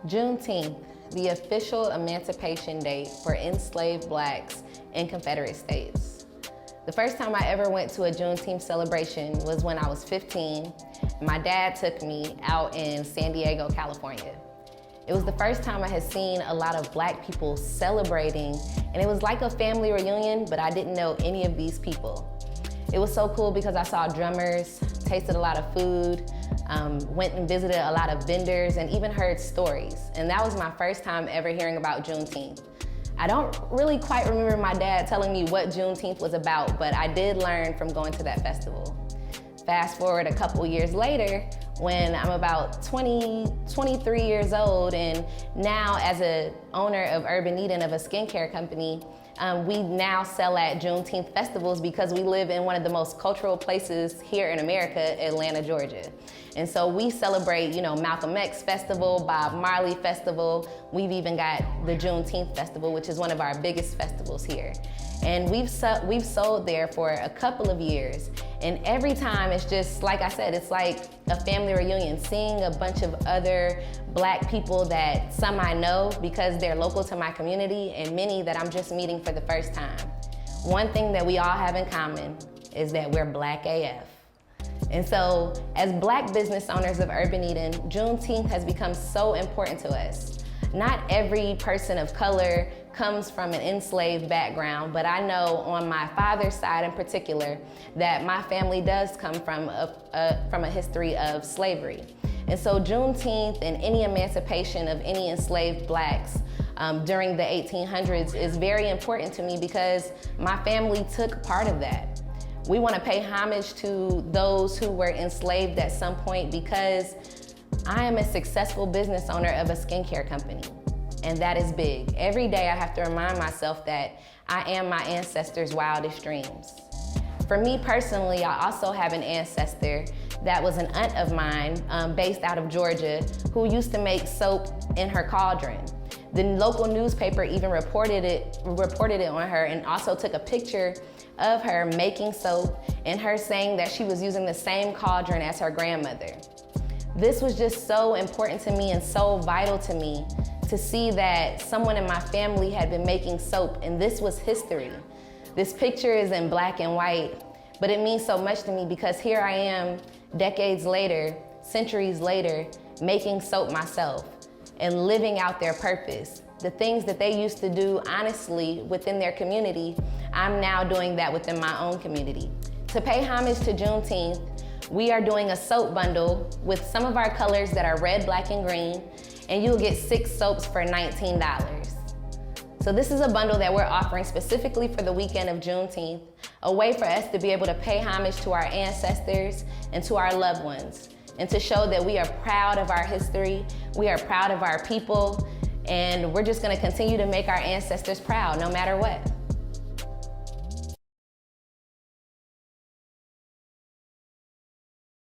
Juneteenth, the official emancipation date for enslaved Blacks in Confederate States. The first time I ever went to a Juneteenth celebration was when I was 15. My dad took me out in San Diego, California. It was the first time I had seen a lot of Black people celebrating, and it was like a family reunion, but I didn't know any of these people. It was so cool because I saw drummers, tasted a lot of food, went and visited a lot of vendors, and even heard stories. And that was my first time ever hearing about Juneteenth. I don't really quite remember my dad telling me what Juneteenth was about, but I did learn from going to that festival. Fast forward a couple years later, when I'm about 23 years old, and now as an owner of Urban Eden, of a skincare company, we now sell at Juneteenth festivals because we live in one of the most cultural places here in America, Atlanta, Georgia. And so we celebrate, Malcolm X Festival, Bob Marley Festival. We've even got the Juneteenth Festival, which is one of our biggest festivals here. And we've sold there for a couple of years. And every time it's just, like I said, it's like a family reunion, seeing a bunch of other Black people that some I know because they're local to my community, and many that I'm just meeting for the first time. One thing that we all have in common is that we're Black AF. And so, as Black business owners of Urban Eden, Juneteenth has become so important to us. Not every person of color comes from an enslaved background, but I know on my father's side in particular that my family does come from a history of slavery. And so Juneteenth and any emancipation of any enslaved Blacks during the 1800s is very important to me because my family took part of that. We want to pay homage to those who were enslaved at some point because I am a successful business owner of a skincare company, and that is big. Every day I have to remind myself that I am my ancestors' wildest dreams. For me personally, I also have an ancestor that was an aunt of mine based out of Georgia who used to make soap in her cauldron. The local newspaper even reported it on her and also took a picture of her making soap and her saying that she was using the same cauldron as her grandmother. This was just so important to me and so vital to me to see that someone in my family had been making soap, and this was history. This picture is in black and white, but it means so much to me because here I am, decades later, centuries later, making soap myself and living out their purpose. The things that they used to do honestly within their community, I'm now doing that within my own community. To pay homage to Juneteenth, we are doing a soap bundle with some of our colors that are red, black, and green, and you'll get 6 soaps for $19. So this is a bundle that we're offering specifically for the weekend of Juneteenth, a way for us to be able to pay homage to our ancestors and to our loved ones, and to show that we are proud of our history, we are proud of our people, and we're just gonna continue to make our ancestors proud no matter what.